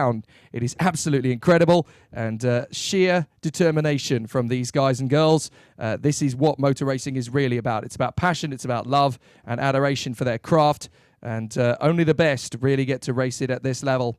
down. It is absolutely incredible, and sheer determination from these guys and girls. This is what motor racing is really about. It's about passion, it's about love and adoration for their craft, and only the best really get to race it at this level.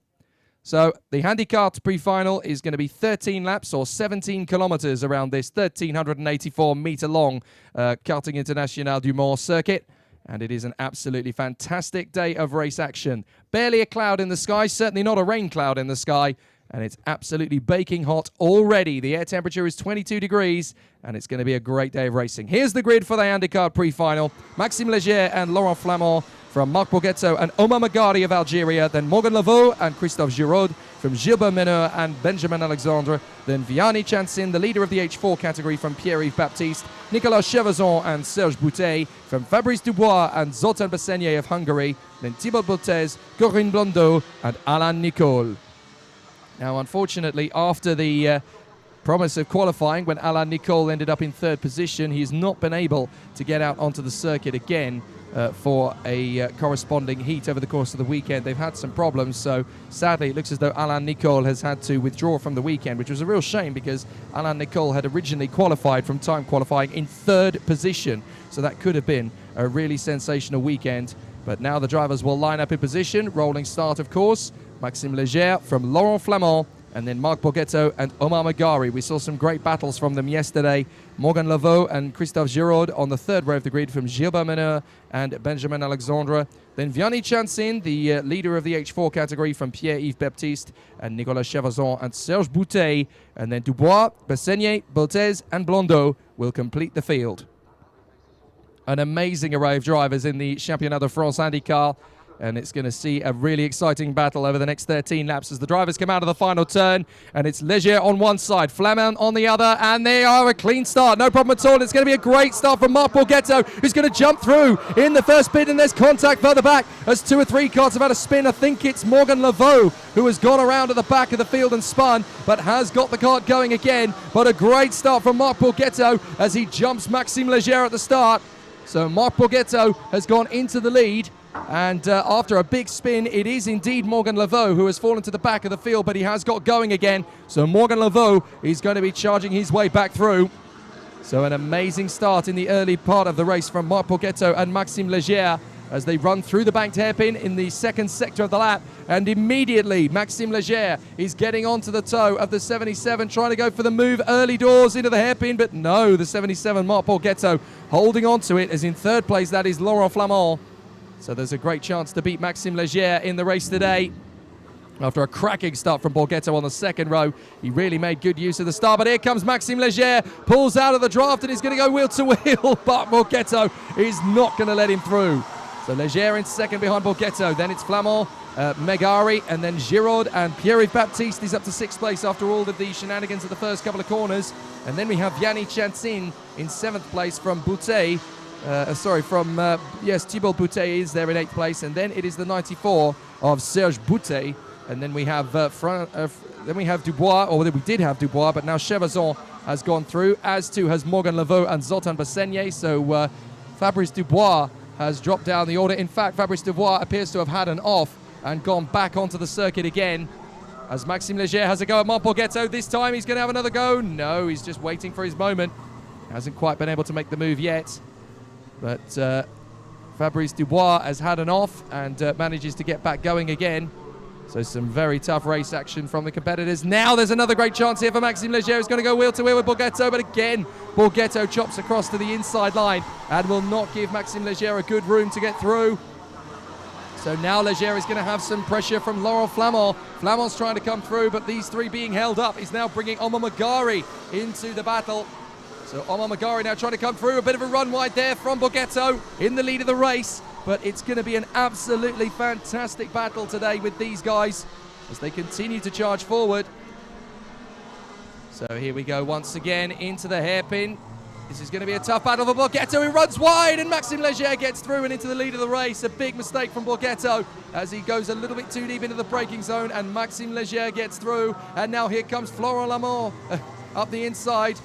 So the handikart pre-final is going to be 13 laps or 17 kilometers around this 1,384 meter long Karting International du Mans circuit. And it is an absolutely fantastic day of race action. Barely a cloud in the sky, certainly not a rain cloud in the sky. And it's absolutely baking hot already. The air temperature is 22 degrees, and it's going to be a great day of racing. Here's the grid for the handikart pre-final. Maxime Léger and Laurent Flamand from Marc Borghetto and Omar Magari of Algeria. Then Morgan Laveau and Christophe Giraud from Gilbert Meneur and Benjamin Alexandre. Then Vianney Chansin, the leader of the H4 category, from Pierre-Yves Baptiste. Nicolas Chevazon and Serge Boutet from Fabrice Dubois and Zoltán Besenyei of Hungary. Then Thibaut Boutez, Corinne Blondeau and Alain Nicol. Now, unfortunately, after the promise of qualifying, when Alain Nicol ended up in third position, he has not been able to get out onto the circuit again for a corresponding heat over the course of the weekend. They've had some problems, so sadly it looks as though Alain Nicol has had to withdraw from the weekend, which was a real shame because Alain Nicol had originally qualified from time qualifying in third position, so that could have been a really sensational weekend. But now the drivers will line up in position. Rolling start, of course. Maxime Léger from Laurent Flamand, and then Marc Borghetto and Omar Magari. We saw some great battles from them yesterday. Morgan Laveau and Christophe Giraud on the third row of the grid from Gilbert Meneur and Benjamin Alexandre. Then Vianney Chansin, the leader of the H4 category, from Pierre-Yves Baptiste and Nicolas Chevazon and Serge Boutet. And then Dubois, Besenyei, Boutez and Blondeau will complete the field. An amazing array of drivers in the Championnat de France handikart. And it's going to see a really exciting battle over the next 13 laps as the drivers come out of the final turn. And it's Léger on one side, Flamand on the other, and they are a clean start. No problem at all. It's going to be a great start from Marc Borghetto, who's going to jump through in the first bit, and there's contact further back as 2 or 3 cars have had a spin. I think it's Morgan Laveau who has gone around at the back of the field and spun, but has got the kart going again. But a great start from Marc Borghetto as he jumps Maxime Léger at the start. So Marc Borghetto has gone into the lead. And after a big spin, it is indeed Morgan Laveau who has fallen to the back of the field, but he has got going again. So Morgan Laveau is going to be charging his way back through. So an amazing start in the early part of the race from Marc Borghetto and Maxime Léger as they run through the banked hairpin in the second sector of the lap. And immediately, Maxime Léger is getting onto the toe of the 77, trying to go for the move early doors into the hairpin, but no, the 77, Marc Borghetto, holding on to it, as in third place, that is Laurent Flamand. So there's a great chance to beat Maxime Léger in the race today. After a cracking start from Borghetto on the second row, he really made good use of the start. But here comes Maxime Léger, pulls out of the draft and he's going to go wheel to wheel. But Borghetto is not going to let him through. So Léger in second behind Borghetto. Then it's Flamand, Megari, and then Giraud, and Pierre-Yves Baptiste is up to sixth place after all of the shenanigans of the first couple of corners. And then we have Vianney Chansin in seventh place from Boutet. Thibaut Boutet is there in 8th place, and then it is the 94 of Serge Boutet, and then we have Dubois, or we did have Dubois, but now Chevazon has gone through, as too has Morgan Laveau and Zoltán Besenyei. So Fabrice Dubois has dropped down the order. In fact, Fabrice Dubois appears to have had an off and gone back onto the circuit again, as Maxime Léger has a go at Marc Borghetto. This time he's going to have another go. No, he's just waiting for his moment. Hasn't quite been able to make the move yet. But Fabrice Dubois has had an off and manages to get back going again. So some very tough race action from the competitors. Now there's another great chance here for Maxime Léger, who's going to go wheel to wheel with Borghetto. But again, Borghetto chops across to the inside line and will not give Maxime Léger a good room to get through. So now Léger is going to have some pressure from Laurent Flamand. Flamand's trying to come through, but these three being held up is now bringing Omar Magari into the battle. So Omar Magari now trying to come through. A bit of a run wide there from Borghetto in the lead of the race. But it's going to be an absolutely fantastic battle today with these guys as they continue to charge forward. So here we go once again into the hairpin. This is going to be a tough battle for Borghetto, who runs wide, and Maxime Léger gets through and into the lead of the race. A big mistake from Borghetto as he goes a little bit too deep into the braking zone, and Maxime Léger gets through. And now here comes Florent Lamont up the inside.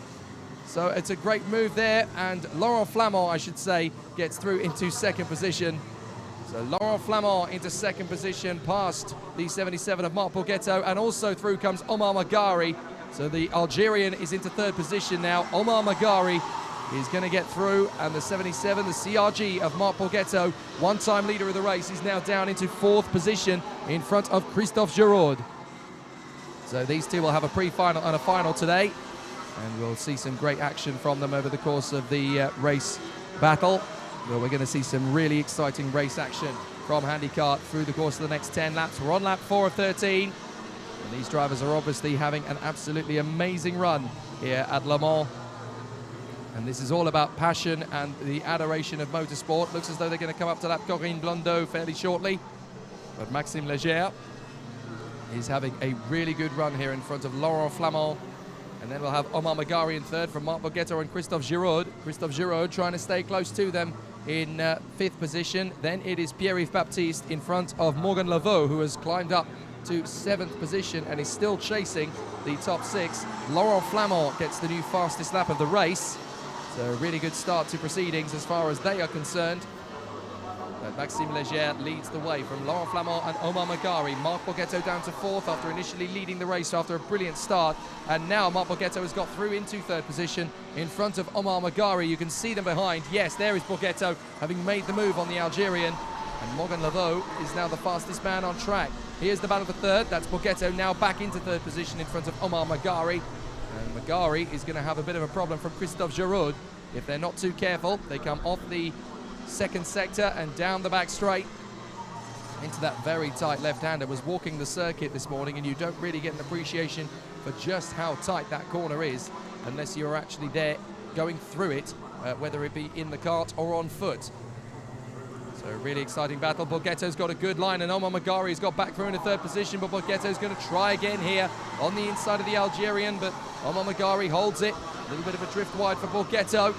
So it's a great move there, and Laurent Flamand, I should say, gets through into second position. So So Laurent Flamand into second position, past the 77 of Marc Borghetto, and also through comes Omar Magari. So the Algerian is into third position now. Omar Magari is going to get through, and the 77, the CRG of Marc Borghetto, one-time leader of the race, is now down into fourth position in front of Christophe Giraud. So these two will have a pre-final and a final today, and we'll see some great action from them over the course of the race battle. Well, we're going to see some really exciting race action from handikart through the course of the next 10 laps. We're on lap 4 of 13, and these drivers are obviously having an absolutely amazing run here at Le Mans. And this is all about passion and the adoration of motorsport. Looks as though they're going to come up to lap Corinne Blondeau fairly shortly, but Maxime Leger is having a really good run here in front of Laurent Flamand. And then we'll have Omar Magari in third from Marc Borghetto and Christophe Giraud. Christophe Giraud trying to stay close to them in fifth position. Then it is Pierre-Yves Baptiste in front of Morgan Laveau, who has climbed up to seventh position and is still chasing the top six. Laurent Flamand gets the new fastest lap of the race. So a really good start to proceedings as far as they are concerned. But Maxime Leger leads the way from Laurent Flamand and Omar Magari. Marc Borghetto down to fourth after initially leading the race after a brilliant start. And now Marc Borghetto has got through into third position in front of Omar Magari. You can see them behind. Yes, there is Borghetto having made the move on the Algerian. And Morgan Laveau is now the fastest man on track. Here's the battle for third. That's Borghetto now back into third position in front of Omar Magari. And Magari is going to have a bit of a problem from Christophe Giraud. If they're not too careful, they come off the second sector and down the back straight into that very tight left-hander. Was walking the circuit this morning, and you don't really get an appreciation for just how tight that corner is unless you're actually there going through it, whether it be in the cart or on foot. So a really exciting battle. Borghetto's got a good line, and Omar Magari's got back through into third position, but Borghetto's going to try again here on the inside of the Algerian, but Omar Magari holds it. A little bit of a drift wide for Borghetto.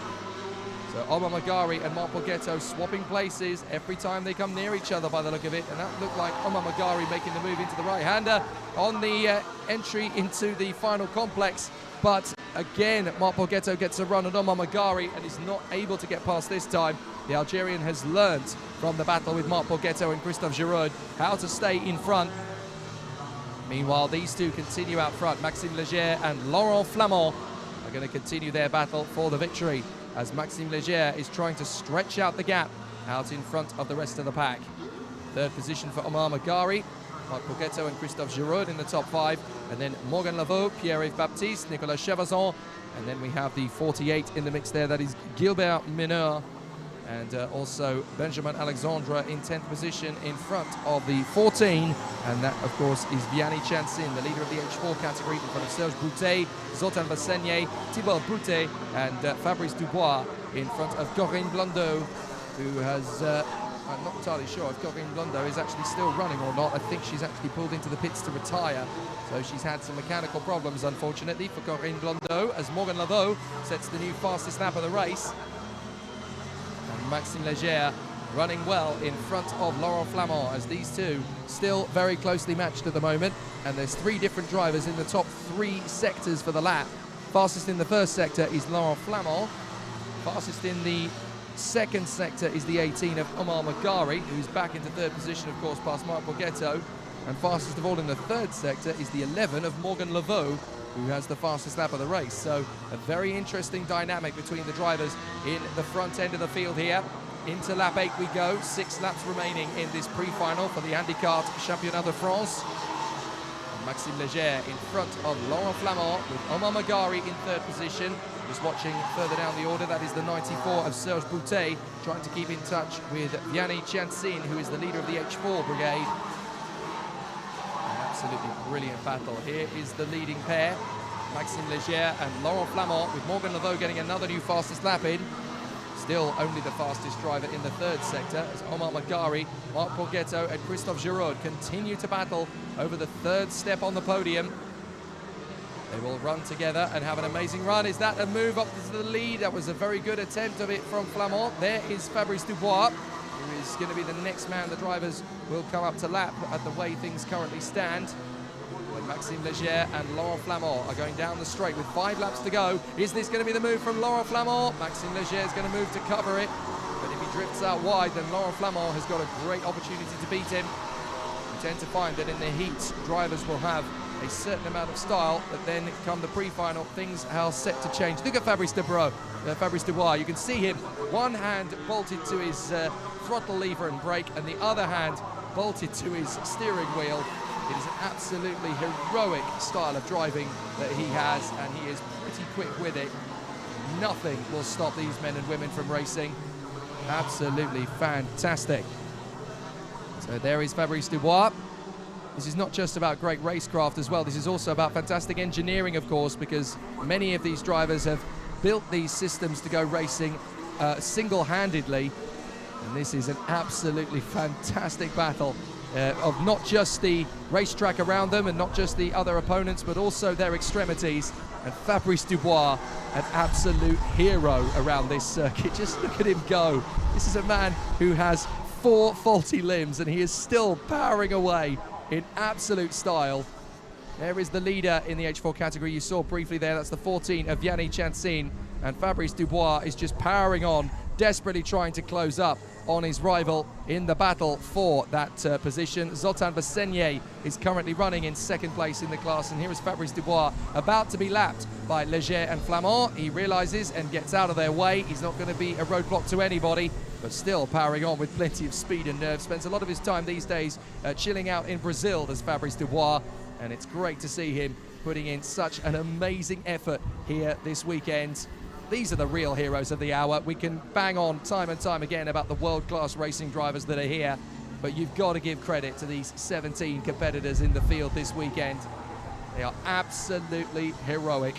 So Omar Magari and Marc Borghetto swapping places every time they come near each other by the look of it. And that looked like Omar Magari making the move into the right-hander on the entry into the final complex. But again, Marc Borghetto gets a run at Omar Magari and is not able to get past this time. The Algerian has learnt from the battle with Marc Borghetto and Christophe Giraud how to stay in front. Meanwhile, these two continue out front. Maxime Leger and Laurent Flamand are going to continue their battle for the victory, as Maxime Leger is trying to stretch out the gap out in front of the rest of the pack. Third position for Omar Magari, Marc Borghetto and Christophe Giraud in the top five, and then Morgan Laveau, Pierre-Yves Baptiste, Nicolas Chevazon, and then we have the 48 in the mix there, that is Gilbert Mineur, and also Benjamin Alexandre in 10th position in front of the 14, and that of course is Vianney Chansin, the leader of the H4 category, in front of Serge Boutet, Zoltan Vassegnier, Thibaut Boutet, and Fabrice Dubois in front of Corinne Blondeau, who has, I'm not entirely sure if Corinne Blondeau is actually still running or not. I think she's actually pulled into the pits to retire, so she's had some mechanical problems unfortunately for Corinne Blondeau, as Morgan Laveau sets the new fastest lap of the race. Maxime Leger running well in front of Laurent Flamand, as these two still very closely matched at the moment, and there's three different drivers in the top three sectors for the lap. Fastest in the first sector is Laurent Flamand. Fastest in the second sector is the 18 of Omar Magari, who's back into third position, of course, past Marc Borghetto. And fastest of all in the third sector is the 11 of Morgan Laveau, who has the fastest lap of the race. So a very interesting dynamic between the drivers in the front end of the field here. Into lap 8 we go, 6 laps remaining in this pre-final for the handikart championnat de France. And Maxime Leger in front of Laurent Flamand with Omar Magari in third position. Just watching further down the order, that is the 94 of Serge Boutet, trying to keep in touch with Vianney Chansin, who is the leader of the H4 brigade. Absolutely brilliant battle. Here is the leading pair, Maxime Leger and Laurent Flamand, with Morgan Laveau getting another new fastest lap in. Still only the fastest driver in the third sector, as Omar Magari, Marc Borghetto and Christophe Giraud continue to battle over the third step on the podium. They will run together and have an amazing run. Is that a move up to the lead? That was a very good attempt of it from Flamand. There is Fabrice Dubois, who is going to be the next man the drivers will come up to lap at the way things currently stand. When Maxime Leger and Laurent Flamand are going down the straight with 5 laps to go. Is this going to be the move from Laurent Flamand? Maxime Leger is going to move to cover it, but if he drifts out wide, then Laurent Flamand has got a great opportunity to beat him. We tend to find that in the heat, drivers will have a certain amount of style, but then come the pre-final, things are set to change. Look at Fabrice Dubois. You can see him, one hand bolted to his throttle lever and brake, and the other hand bolted to his steering wheel. It is an absolutely heroic style of driving that he has, and he is pretty quick with it. Nothing will stop these men and women from racing. Absolutely fantastic. So there is Fabrice Dubois. This is not just about great racecraft as well. This is also about fantastic engineering, of course, because many of these drivers have built these systems to go racing single-handedly. And this is an absolutely fantastic battle of not just the racetrack around them and not just the other opponents, but also their extremities. And Fabrice Dubois, an absolute hero around this circuit. Just look at him go. This is a man who has 4 faulty limbs, and he is still powering away in absolute style. There is the leader in the H4 category you saw briefly there. That's the 14 of Vianney Chansin, and Fabrice Dubois is just powering on, desperately trying to close up on his rival in the battle for that position. Zoltan Basenye is currently running in second place in the class, and here is Fabrice Dubois about to be lapped by Leger and Flamand. He realizes and gets out of their way. He's not going to be a roadblock to anybody, but still powering on with plenty of speed and nerve. Spends a lot of his time these days chilling out in Brazil, does Fabrice Dubois, and it's great to see him putting in such an amazing effort here this weekend. These are the real heroes of the hour. We can bang on time and time again about the world-class racing drivers that are here, but you've got to give credit to these 17 competitors in the field this weekend. They are absolutely heroic.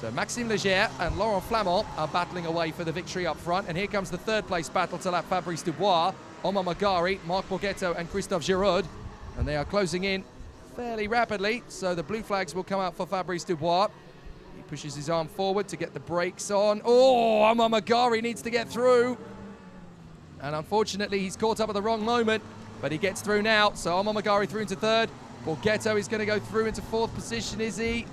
So Maxime Leger and Laurent Flamand are battling away for the victory up front, and here comes the third place battle to lap Fabrice Dubois, Omar Magari, Marc Borghetto and Christophe Giraud, and they are closing in fairly rapidly, so the blue flags will come out for Fabrice Dubois. He pushes his arm forward to get the brakes on. Oh, Omar Magari needs to get through. And unfortunately, he's caught up at the wrong moment, but he gets through now. So Omar Magari through into third. Borghetto is going to go through into fourth position, is he?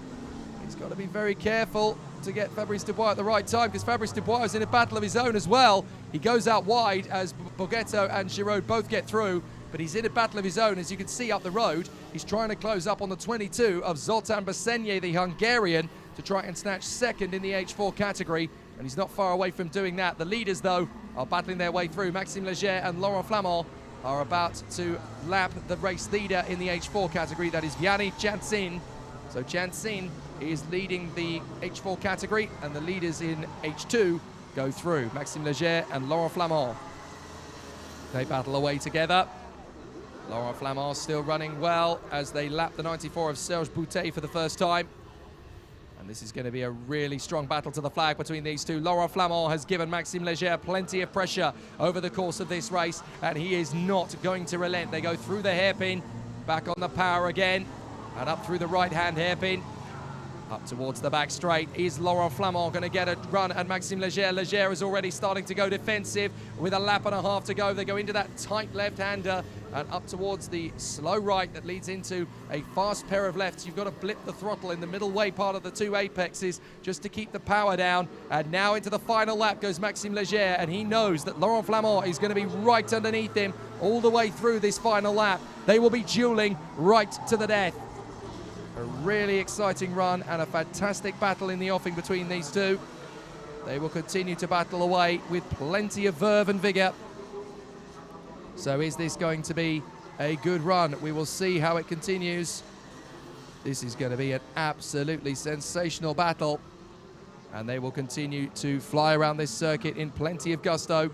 He's got to be very careful to get Fabrice Dubois at the right time, because Fabrice Dubois is in a battle of his own as well. He goes out wide as Borghetto and Giraud both get through, but he's in a battle of his own. As you can see up the road, he's trying to close up on the 22 of Zoltan Basenye, the Hungarian, to try and snatch second in the H4 category, and he's not far away from doing that. The leaders, though, are battling their way through. Maxime Leger and Laurent Flamand are about to lap the race leader in the H4 category, that is Vianney Chansin. So Chansin is leading the H4 category, and the leaders in H2 go through. Maxime Leger and Laurent Flamand. They battle away together. Laurent Flamand still running well as they lap the 94 of Serge Boutet for the first time. And this is going to be a really strong battle to the flag between these two. Laurent Flamand has given Maxime Leger plenty of pressure over the course of this race, and he is not going to relent. They go through the hairpin, back on the power again, and up through the right-hand hairpin. Up towards the back straight. Is Laurent Flamand going to get a run at Maxime Leger? Leger is already starting to go defensive with a lap and a half to go. They go into that tight left-hander and up towards the slow right that leads into a fast pair of lefts. You've got to blip the throttle in the middle way part of the two apexes just to keep the power down. And now into the final lap goes Maxime Leger, and he knows that Laurent Flamand is going to be right underneath him all the way through this final lap. They will be dueling right to the death. A really exciting run and a fantastic battle in the offing between these two. They will continue to battle away with plenty of verve and vigour. So is this going to be a good run? We will see how it continues. This is going to be an absolutely sensational battle, and they will continue to fly around this circuit in plenty of gusto.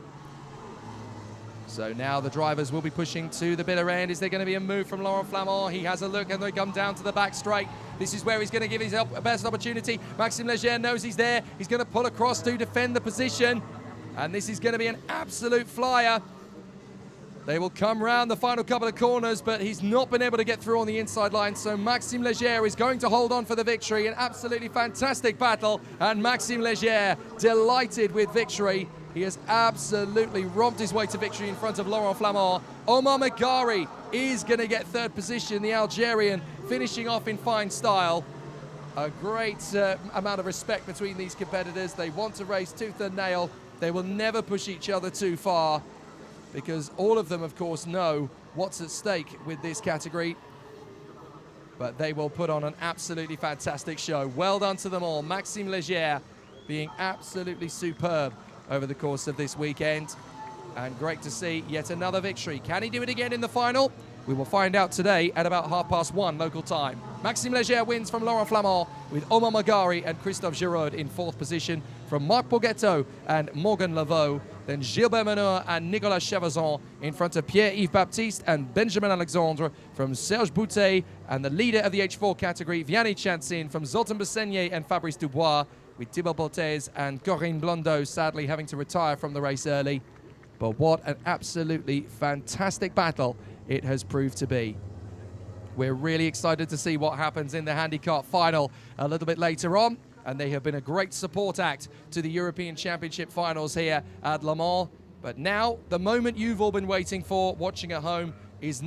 So now the drivers will be pushing to the bitter end. Is there going to be a move from Laurent Flamand? He has a look, and they come down to the back straight. This is where he's going to give his best opportunity. Maxime Leger knows he's there. He's going to pull across to defend the position, and this is going to be an absolute flyer. They will come round the final couple of corners, but he's not been able to get through on the inside line. So Maxime Leger is going to hold on for the victory. An absolutely fantastic battle, and Maxime Leger delighted with victory. He has absolutely romped his way to victory in front of Laurent Flamand. Omar Magari is going to get third position, the Algerian, finishing off in fine style. A great amount of respect between these competitors. They want to race tooth and nail They will never push each other too far because all of them, of course, know what's at stake with this category. But they will put on an absolutely fantastic show. Well done to them all. Maxime Léger being absolutely superb over the course of this weekend. And great to see yet another victory. Can he do it again in the final? We will find out today at about 1:30 local time. Maxime Léger wins from Laurent Flamand with Omar Magari and Christophe Giraud in 4th position from Marc Poggetto and Morgan Laveau. Then Gilbert Meneur and Nicolas Chavazon in front of Pierre-Yves Baptiste and Benjamin Alexandre from Serge Boutet, and the leader of the H4 category, Vianney Chansin from Zoltan Besseigné and Fabrice Dubois, with Thibaut Boltez and Corinne Blondeau sadly having to retire from the race early. But what an absolutely fantastic battle it has proved to be. We're really excited to see what happens in the handicart final a little bit later on, and they have been a great support act to the European Championship finals here at Le Mans. But now, the moment you've all been waiting for, watching at home, is